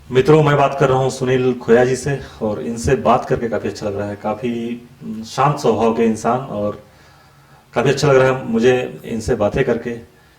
मित्रों, मैं बात कर रहा हूं सुनील खोया जी से और इनसे बात करके काफ़ी अच्छा लग रहा है। काफ़ी शांत स्वभाव के इंसान और काफ़ी अच्छा लग रहा है मुझे इनसे बातें करके।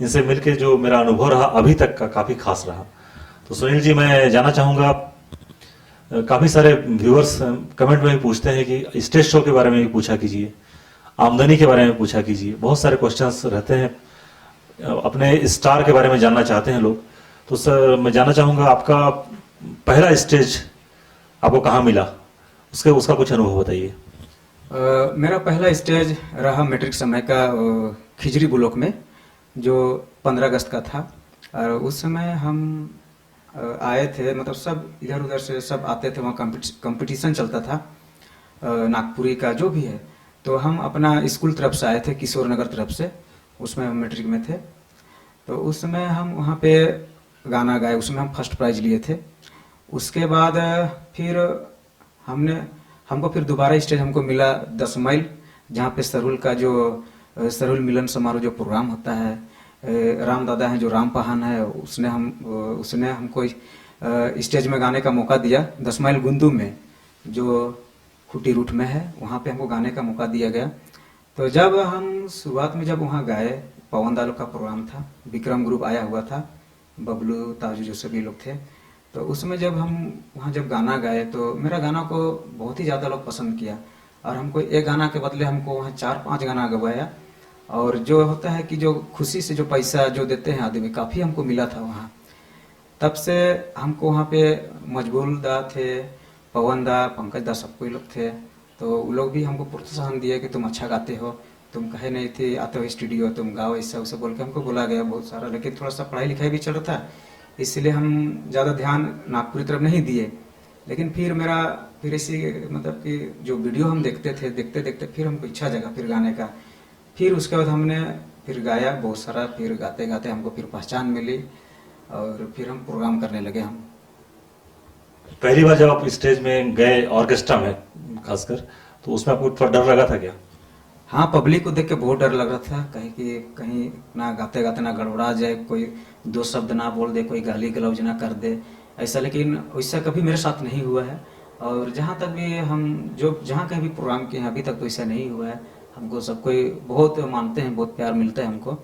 इनसे मिलके जो मेरा अनुभव रहा अभी तक का काफ़ी खास रहा। तो सुनील जी, मैं जानना चाहूँगा, काफ़ी सारे व्यूअर्स कमेंट में भी पूछते हैं कि स्टेज शो के बारे में भी पूछा कीजिए, आमदनी के बारे में पूछा कीजिए। बहुत सारे क्वेश्चंस रहते हैं, अपने स्टार के बारे में जानना चाहते हैं लोग। तो सर, मैं जानना चाहूँगा आपका पहला स्टेज आपको कहाँ मिला, उसके उसका कुछ अनुभव बताइए। मेरा पहला स्टेज रहा मैट्रिक समय का खिजरी ब्लॉक में, जो 15 अगस्त का था। और उस समय हम आए थे, मतलब सब इधर उधर से सब आते थे, वहाँ कंपटीशन चलता था नागपुरी का जो भी है। तो हम अपना स्कूल तरफ से आए थे, किशोर नगर तरफ से, उसमें हम मैट्रिक में थे। तो उस समय हम वहाँ पे गाना गाए, उसमें हम फर्स्ट प्राइज लिए थे। उसके बाद फिर हमने हमको फिर दोबारा स्टेज हमको मिला 10 माइल, जहाँ पे सरुल का जो सरुल मिलन समारोह जो प्रोग्राम होता है, राम दादा हैं जो राम पहान है, उसने हमको स्टेज में गाने का मौका दिया 10 माइल गुंदू में, जो खुटी रूट में है, वहाँ पे हमको गाने का मौका दिया गया। तो जब हम शुरुआत में जब वहाँ गाए, पवन दालो का प्रोग्राम था, विक्रम ग्रुप आया हुआ था, बबलू ताजू जो सभी लोग थे। तो उसमें जब हम वहाँ जब गाना गाए तो मेरा गाना को बहुत ही ज़्यादा लोग पसंद किया, और हमको एक गाना के बदले हमको वहाँ 4-5 गाना गवाया। और जो होता है कि जो खुशी से जो पैसा जो देते हैं आदमी, काफ़ी हमको मिला था वहाँ। तब से हमको वहाँ पे मजबूल दा थे, पवन दा, पंकज दा, सब कोई लोग थे। तो वो लोग भी हमको प्रोत्साहन दिए कि तुम अच्छा गाते हो, तुम कहे नहीं थे आते हो स्टूडियो, तुम गाओ, ऐसा वैसा बोल के हमको बोला गया बहुत सारा। लेकिन थोड़ा सा पढ़ाई लिखाई भी चल रहा था, इसलिए हम ज़्यादा ध्यान नागपुरी तरफ नहीं दिए। लेकिन फिर इसी मतलब कि जो वीडियो हम देखते थे, देखते देखते फिर हमको इच्छा जगा फिर गाने का। फिर उसके बाद हमने फिर गाया बहुत सारा, फिर गाते गाते हमको फिर पहचान मिली, और फिर हम प्रोग्राम करने लगे हम। पहली बार जब आप स्टेज में गए ऑर्केस्ट्रा में खासकर, तो उसमें आपको थोड़ा डर लगा था क्या? हाँ, पब्लिक को देख के बहुत डर लग रहा था, कहीं कि कहीं ना गाते गाते ना गड़बड़ा जाए, कोई दो शब्द ना बोल दे, कोई गाली गलौज ना कर दे ऐसा। लेकिन वैसा कभी मेरे साथ नहीं हुआ है। और जहाँ तक भी हम जो जहाँ कहीं भी प्रोग्राम किए हैं अभी तक तो ऐसा नहीं हुआ है। हमको सब कोई बहुत मानते हैं, बहुत प्यार मिलता है हमको,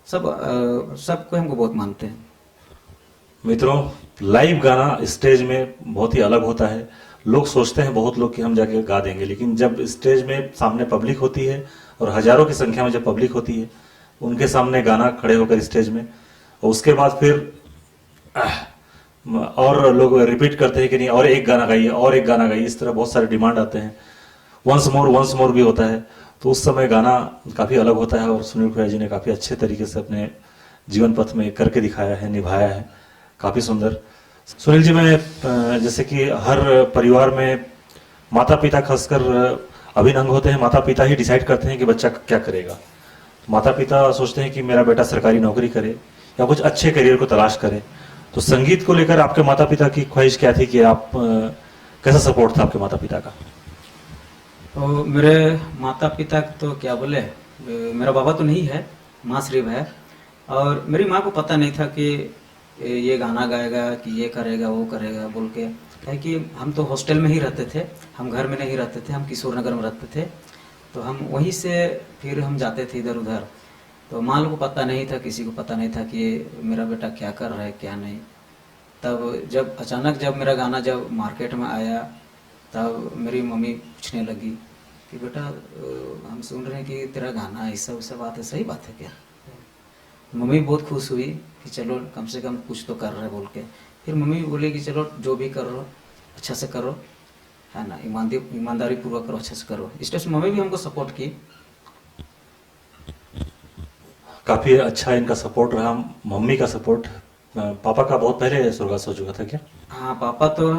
सबको हमको बहुत मानते हैं। मित्रों, लाइव गाना स्टेज में बहुत ही अलग होता है। लोग सोचते हैं, बहुत लोग, कि हम जाके गा देंगे, लेकिन जब स्टेज में सामने पब्लिक होती है और हजारों की संख्या में जब पब्लिक होती है, उनके सामने गाना खड़े होकर स्टेज में, और उसके बाद फिर और लोग रिपीट करते हैं कि नहीं और एक गाना गाइए, और एक गाना गाइए, इस तरह बहुत सारे डिमांड आते हैं। वंस मोर भी होता है। तो उस समय गाना काफ़ी अलग होता है और सुनील खोया जी ने काफ़ी अच्छे तरीके से अपने जीवन पथ में करके दिखाया है, निभाया है। काफ़ी सुंदर। सुनील जी, मैं जैसे कि हर परिवार में माता पिता खासकर अभिन्न अंग होते हैं। माता पिता ही डिसाइड करते हैं कि बच्चा क्या करेगा। माता पिता सोचते हैं कि मेरा बेटा सरकारी नौकरी करे या कुछ अच्छे करियर को तलाश करे। तो संगीत को लेकर आपके माता पिता की ख्वाहिश क्या थी, कि आप कैसा सपोर्ट था आपके माता पिता का? तो मेरे माता पिता तो क्या बोले, मेरा बाबा तो नहीं है, माँ सिर्फ है। और मेरी माँ को पता नहीं था कि ये गाना गाएगा, कि ये करेगा वो करेगा बोल के। है कि हम तो हॉस्टल में ही रहते थे, हम घर में नहीं रहते थे, हम किशोर नगर में रहते थे। तो हम वहीं से फिर हम जाते थे इधर उधर। तो माँ लोग को पता नहीं था, किसी को पता नहीं था कि मेरा बेटा क्या कर रहा है क्या नहीं। तब जब अचानक जब मेरा गाना जब मार्केट में आया, तब मेरी मम्मी पूछने लगी कि बेटा हम सुन रहे हैं कि तेरा गाना ऐसा वैसा बात है, सही बात है क्या? मम्मी बहुत खुश हुई कि चलो कम से कम कुछ तो कर रहे बोल के। फिर मम्मी बोली कि चलो जो भी कर रहे हो अच्छा से करो, है ना, ईमानदारी पूर्वक करो, अच्छे से करो। इस तरह से मम्मी भी हमको सपोर्ट की। काफ़ी अच्छा इनका सपोर्ट रहा। मम्मी का सपोर्ट, पापा का बहुत पहले स्वर्गवास हो चुका था क्या? हाँ, पापा तो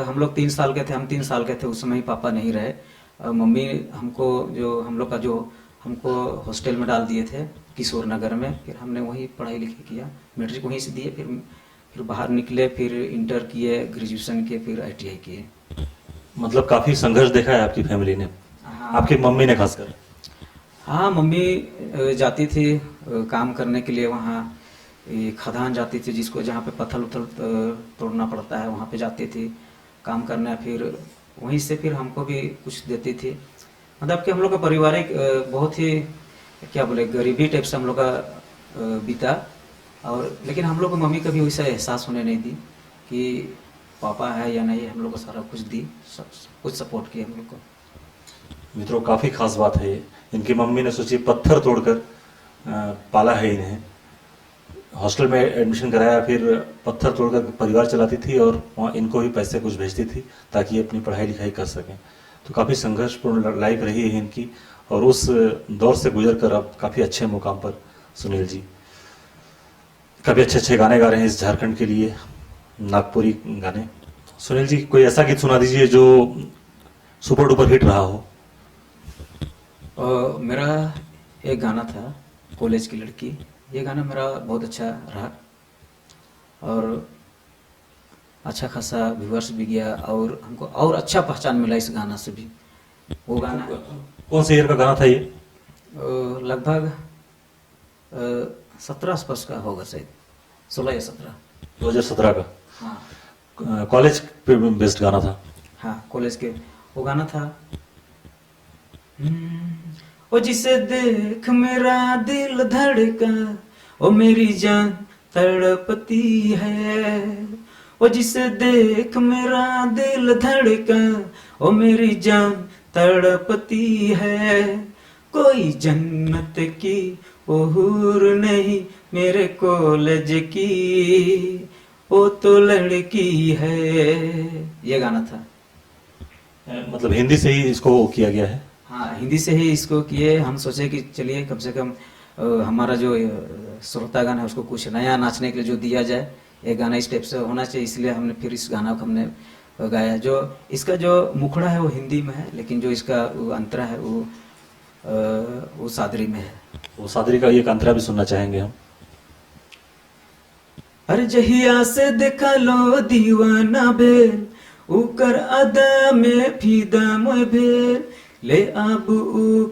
हम लोग 3 साल के थे, हम 3 साल के थे उस समय ही पापा नहीं रहे। मम्मी हमको जो हम लोग का जो हमको हॉस्टल में डाल दिए थे किशोर नगर में। फिर हमने वहीं पढ़ाई लिखाई किया, मैट्रिक वहीं से दिए, फिर बाहर निकले, फिर इंटर किए, ग्रेजुएशन किए, फिर ITI किए। मतलब काफ़ी संघर्ष देखा है आपकी फैमिली ने, हाँ। आपकी मम्मी ने खासकर। हाँ, मम्मी जाती थी काम करने के लिए वहाँ, ये खदान जाती थी, जिसको जहाँ पे पत्थर उथल तोड़ना पड़ता है वहाँ पे जाती थी काम करना, फिर वहीं से फिर हमको भी कुछ देती थी। मतलब कि हम लोग का पारिवारिक बहुत ही क्या बोले गरीबी टाइप से हम लोग का बीता। और लेकिन हम लोग को मम्मी कभी वैसा एहसास होने नहीं दी कि पापा है या नहीं, हम लोग को सारा कुछ दी, सब कुछ सपोर्ट किया हम लोग को। मित्रों, काफ़ी खास बात है ये। इनकी मम्मी ने सोची पत्थर तोड़कर पाला है इन्हें, हॉस्टल में एडमिशन कराया, फिर पत्थर तोड़कर परिवार चलाती थी और वहाँ इनको भी पैसे कुछ भेजती थी ताकि ये अपनी पढ़ाई लिखाई कर सकें। तो काफ़ी संघर्षपूर्ण लाइफ रही है इनकी, और उस दौर से गुजर कर अब काफ़ी अच्छे मुकाम पर सुनील जी काफ़ी अच्छे अच्छे गाने गा रहे हैं इस झारखंड के लिए, नागपुरी गाने। सुनील जी, कोई ऐसा गीत सुना दीजिए जो सुपर डुपर हिट रहा हो। मेरा एक गाना था कॉलेज की लड़की, ये गाना मेरा बहुत अच्छा रहा और अच्छा खासा व्यूअर्स भी गया और हमको और अच्छा पहचान मिला इस गाना से भी। वो गाना कौन से ईयर का गाना था ये? लगभग 17 आसपास का होगा, शायद 16 या 17। 2017 का। हाँ कॉलेज पे बेस्ड गाना था। हाँ, कॉलेज के वो गाना था। ओ जिसे देख मेरा दिल धड़का, ओ मेरी जान तड़पती है। ओ जिसे देख मेरा दिल धड़का, ओ मेरी जान तड़पती है। कोई जन्नत की ओ हूर नहीं मेरे कॉलेज की, ओ तो लड़की है। ये गाना था। मतलब हिंदी से ही इसको किया गया है। हाँ, हिंदी से ही इसको किए। हम सोचे कि चलिए कम से कम हमारा जो श्रोतागण है उसको कुछ नया नाचने के लिए जो दिया जाए, ये गाना इस टाइप से होना चाहिए, इसलिए हमने फिर इस गाना को हमने गाया। जो इसका जो मुखड़ा है वो हिंदी में है, लेकिन जो इसका अंतरा है वो सादरी में है। वो सादरी का एक अंतरा भी सुनना चाहेंगे हम। अरे जहिया से देखा लो दीवाना बेल, उकर अदा में फीदा मोय भेल, ले आबू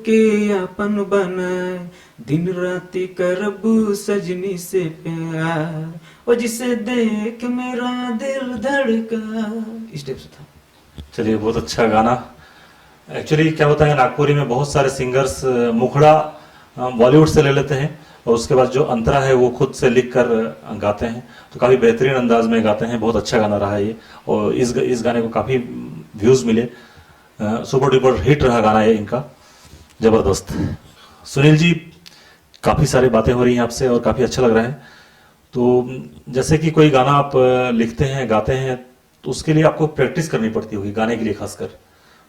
के अपन बनाए, दिन राति करबू सजनी से प्यार, ओ जिसे देख मेरा दिल धड़का। इस टाइप से था। चलिए, बहुत अच्छा गाना। एक्चुअली क्या होता है, नागपुरी में बहुत सारे सिंगर्स मुखड़ा बॉलीवुड से ले लेते हैं और उसके बाद जो अंतरा है वो खुद से लिख कर गाते हैं, तो काफ़ी बेहतरीन अंदाज में गाते हैं। बहुत अच्छा गाना रहा ये, और इस गाने को काफ़ी व्यूज़ मिले, सुपर डुपर हिट रहा गाना ये इनका, ज़बरदस्त। सुनील जी, काफ़ी सारी बातें हो रही हैं आपसे और काफ़ी अच्छा लग रहा है। तो जैसे कि कोई गाना आप लिखते हैं, गाते हैं, तो उसके लिए आपको प्रैक्टिस करनी पड़ती होगी, गाने के लिए खासकर।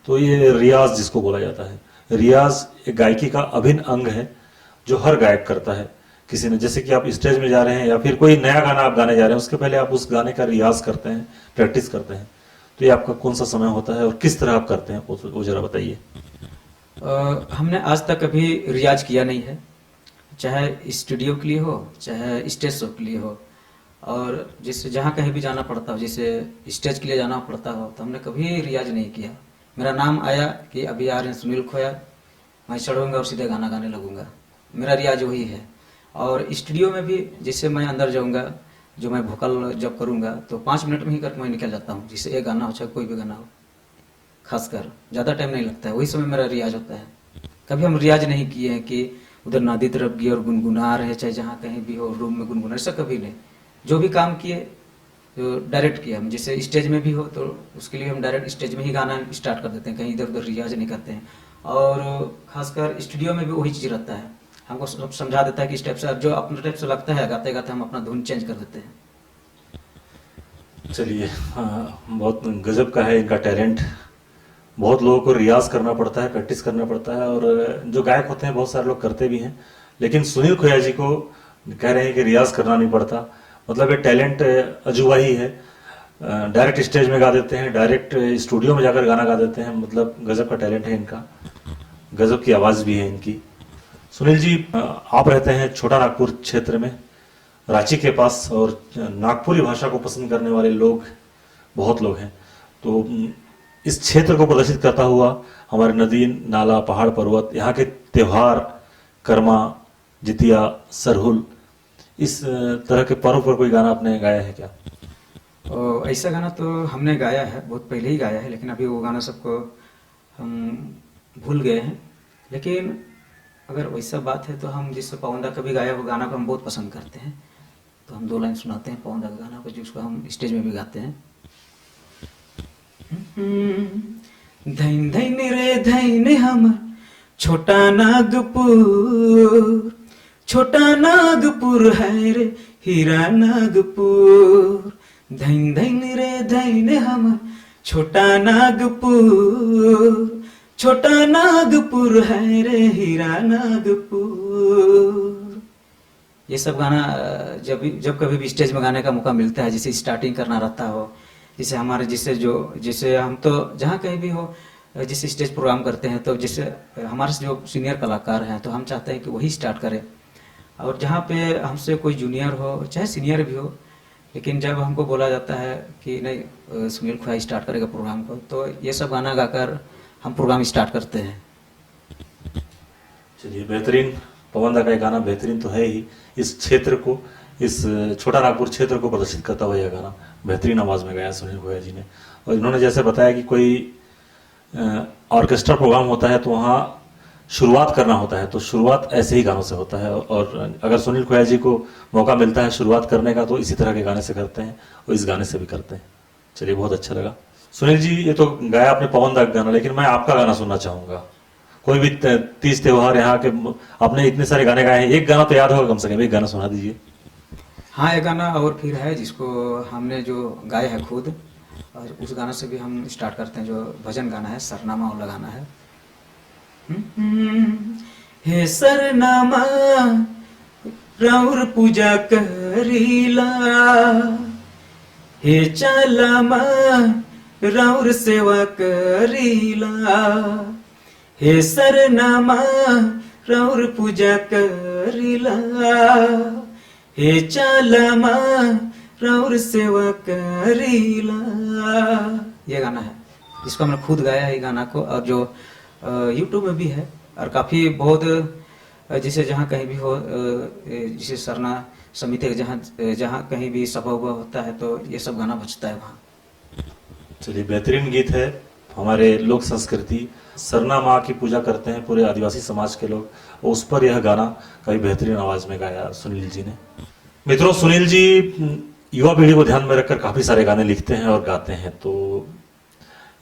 तो ये रियाज जिसको बोला जाता है, रियाज एक गायकी का अभिन्न अंग है जो हर गायक करता है। किसी ने, जैसे कि आप स्टेज में जा रहे हैं या फिर कोई नया गाना आप गाने जा रहे हैं, उसके पहले आप उस गाने का रियाज करते हैं, प्रैक्टिस करते हैं। तो ये आपका कौन सा समय होता है और किस तरह आप करते हैं, वो जरा बताइए। हमने आज तक कभी रियाज किया नहीं है, चाहे स्टूडियो के लिए हो चाहे स्टेज शो के लिए हो, और जिससे जहाँ कहीं भी जाना पड़ता हो, जैसे स्टेज के लिए जाना पड़ता हो, तो हमने कभी रियाज नहीं किया। मेरा नाम आया कि अभी आ रहे हैं सुनील खोया, मैं चढ़ूँगा और सीधे गाना गाने लगूंगा, मेरा रियाज वही है। और स्टूडियो में भी जैसे मैं अंदर जाऊंगा, जो मैं वोकल जब करूंगा तो 5 मिनट में ही करके मैं निकल जाता हूँ, जिससे एक गाना हो चाहे कोई भी गाना हो, खासकर ज़्यादा टाइम नहीं लगता है, वही समय मेरा रियाज होता है। कभी हम रियाज नहीं किए हैं कि उधर नदी तरफ गए और गुनगुना रहे, चाहे जहाँ कहीं भी हो रूम में गुनगुना, ऐसा कभी नहीं। जो भी काम किए जो डायरेक्ट किया हम, जैसे स्टेज में भी हो तो उसके लिए हम डायरेक्ट स्टेज में ही गाना स्टार्ट कर देते हैं, कहीं इधर उधर रियाज नहीं करते हैं। और खासकर स्टूडियो में भी वही चीज़ रहता है, हमको सब समझा देता है कि स्टेप से जो अपने स्टेप से लगता है गाते गाते हम अपना धुन चेंज कर देते हैं। चलिए, हाँ, बहुत गजब का है इनका टैलेंट। बहुत लोगों को रियाज करना पड़ता है, प्रैक्टिस करना पड़ता है, और जो गायक होते हैं बहुत सारे लोग करते भी हैं, लेकिन सुनील खोया जी को कह रहे हैं कि रियाज करना नहीं पड़ता। मतलब ये टैलेंट अजूबा ही है, डायरेक्ट स्टेज में गा देते हैं, डायरेक्ट स्टूडियो में जाकर गाना गा देते हैं। मतलब गजब का टैलेंट है इनका, गजब की आवाज़ भी है इनकी। सुनील जी, आप रहते हैं छोटा नागपुर क्षेत्र में, रांची के पास, और नागपुरी भाषा को पसंद करने वाले लोग बहुत लोग हैं। तो इस क्षेत्र को प्रदर्शित करता हुआ हमारे नदी नाला पहाड़ पर्वत, यहाँ के त्यौहार, कर्मा, जितिया, सरहुल, इस तरह के पर्व पर कोई गाना आपने गाया है क्या? और ऐसा गाना तो हमने गाया है, बहुत पहले ही गाया है, लेकिन अभी वो गाना सबको हम भूल गए हैं। लेकिन अगर वैसा बात है तो हम जिस पवनदा का भी गाया हुआ गाना को हम बहुत पसंद करते हैं, तो हम 2 लाइन सुनाते हैं पवनदा का गाना को, जिसको हम स्टेज में भी गाते हैं। धैन धैन रे धैन हमर छोटा नागपुर, छोटा नागपुर है रे हीरा नागपुर। धैन धैन रे धैन हमर छोटा नागपुर, छोटा नागपुर है रे हीरा नागपुर। ये सब गाना जब कभी भी स्टेज में गाने का मौका मिलता है, जिसे स्टार्टिंग करना रहता हो, जिसे हमारे जिसे हम तो जहाँ कहीं भी हो, जिसे स्टेज प्रोग्राम करते हैं, तो जिससे हमारे से जो सीनियर कलाकार हैं तो हम चाहते हैं कि वही स्टार्ट करें। और जहाँ पे हमसे कोई जूनियर हो चाहे सीनियर भी हो, लेकिन जब हमको बोला जाता है कि नहीं सुनील खोया स्टार्ट करेगा प्रोग्राम को, तो ये सब गाना गाकर हम प्रोग्राम स्टार्ट करते हैं। चलिए, बेहतरीन पवनदा का ये गाना बेहतरीन तो है ही। इस क्षेत्र को, इस छोटा नागपुर क्षेत्र को प्रदर्शित करता हुआ यह गाना बेहतरीन आवाज में गाया सुनील खोया जी ने। और इन्होंने जैसे बताया कि कोई ऑर्केस्ट्रा प्रोग्राम होता है तो वहाँ शुरुआत करना होता है, तो शुरुआत ऐसे ही गानों से होता है। और अगर सुनील खोया जी को मौका मिलता है शुरुआत करने का तो इसी तरह के गाने से करते हैं, और इस गाने से भी करते हैं। चलिए, बहुत अच्छा लगा। सुनील जी, ये तो गाया आपने पवनदा का गाना, लेकिन मैं आपका गाना सुनना चाहूंगा। कोई भी तीज त्योहार यहाँ के, आपने इतने सारे गाने गाए हैं, एक गाना तो याद होगा कम से कम, एक गाना सुना दीजिए। हाँ, एक गाना और फिर है जिसको हमने जो गाया है खुद, और उस गाना से भी हम स्टार्ट करते हैं, जो भजन गाना है, सरनामा वाला गाना है। हे सरनामा राउर पूजा करीला, हे चालामा राउर सेवा करीला। हे सरनामा राउर पूजा करीला, हे चालामा राउर सेवा करीला। ये गाना है जिसको हमने खुद गाया है ये गाना को, और जो यूट्यूब में भी है, और काफ़ी बहुत जैसे जहाँ कहीं भी हो, जैसे सरना समिति जहाँ कहीं भी सभा हुआ होता है तो ये सब गाना बजता है वहाँ। चलिए, बेहतरीन गीत है। हमारे लोक संस्कृति सरना माँ की पूजा करते हैं पूरे आदिवासी समाज के लोग, और उस पर यह गाना कई बेहतरीन आवाज में गाया सुनील जी ने। मित्रों, सुनील जी युवा पीढ़ी को ध्यान में रखकर काफी सारे गाने लिखते हैं और गाते हैं, तो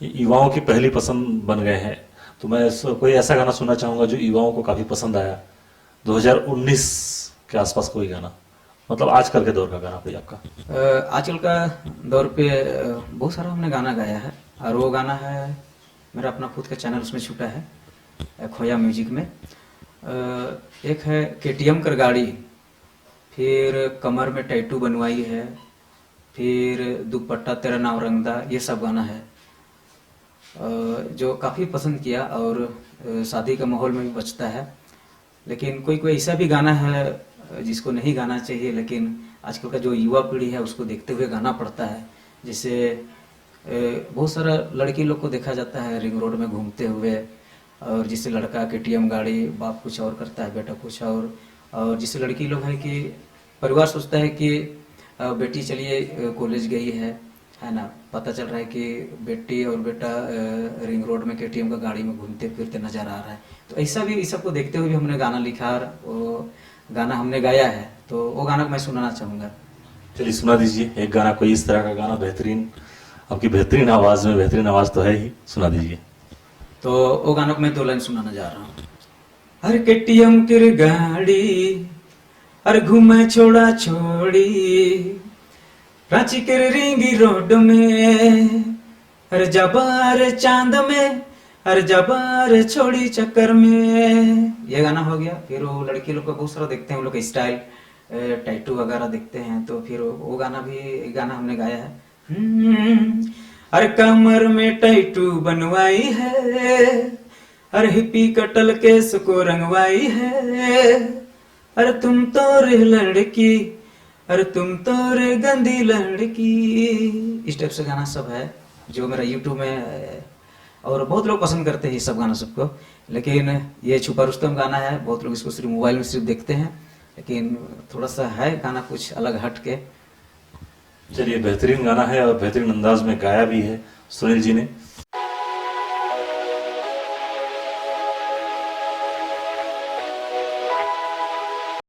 युवाओं की पहली पसंद बन गए हैं। तो मैं कोई ऐसा गाना सुनना चाहूंगा जो युवाओं को काफी पसंद आया, 2019 के आसपास कोई गाना, मतलब आजकल के दौर का गाना कोई आपका। आजकल का दौर पे बहुत सारा हमने गाना गाया है, और वो गाना है मेरा अपना खुद का चैनल, उसमें छूटा है खोया म्यूजिक में। एक है केटीएम कर गाड़ी, फिर कमर में टैटू बनवाई है, फिर दुपट्टा तेरा नाम रंगदा, ये सब गाना है जो काफ़ी पसंद किया, और शादी का माहौल में भी बजता है। लेकिन कोई कोई ऐसा भी गाना है जिसको नहीं गाना चाहिए, लेकिन आजकल का जो युवा पीढ़ी है उसको देखते हुए गाना पड़ता है। जैसे बहुत सारा लड़की लोग को देखा जाता है रिंग रोड में घूमते हुए, और जिससे लड़का केटीएम गाड़ी, बाप कुछ और करता है, बेटा कुछ और जिससे लड़की लोग है कि परिवार सोचता है कि बेटी चलिए कॉलेज गई है ना, पता चल रहा है कि बेटी और बेटा रिंग रोड में केटीएम का गाड़ी में घूमते फिरते नजर आ रहा है। तो ऐसा भी, इस सबको देखते हुए भी हमने गाना लिखा, और वो गाना हमने गाया है, तो वो गाना मैं सुनाना चाहूँगा। चलिए, सुना दीजिए एक गाना, कोई इस तरह का गाना बेहतरीन, आपकी बेहतरीन आवाज में, बेहतरीन आवाज तो है ही, सुना दीजिए। तो वो गाना को मैं 2 लाइन सुनाना जा रहा हूँ। अरे केटीएम की गाड़ी, अरे घूमे छोड़ा छोड़ी, रांची के रिंगी रोड में, अरे जबार चांद में, अरे जबार छोड़ी चक्कर में। ये गाना हो गया। फिर वो लड़की लोग का बहुत सारा देखते हैं, उन लोग का स्टाइल, टैटू वगैरह देखते हैं, तो फिर वो गाना भी, गाना हमने गाया है। अरे कमर में टैटू बनवाई है, अरे हिप्पी कटल केस को रंगवाई है, अरे तुम तो रे लड़की, अरे तुम तो रे गंदी लड़की। इस टाइप से गाना सब है जो मेरा यूट्यूब में, और बहुत लोग पसंद करते हैं ये सब गाना सबको। लेकिन ये छुपा रुस्तम गाना है, बहुत लोग इसको सिर्फ मोबाइल में सिर्फ देखते हैं, लेकिन थोड़ा सा है गाना कुछ अलग हट के। चलिए, बेहतरीन गाना है और बेहतरीन अंदाज में गाया भी है सुनील जी ने।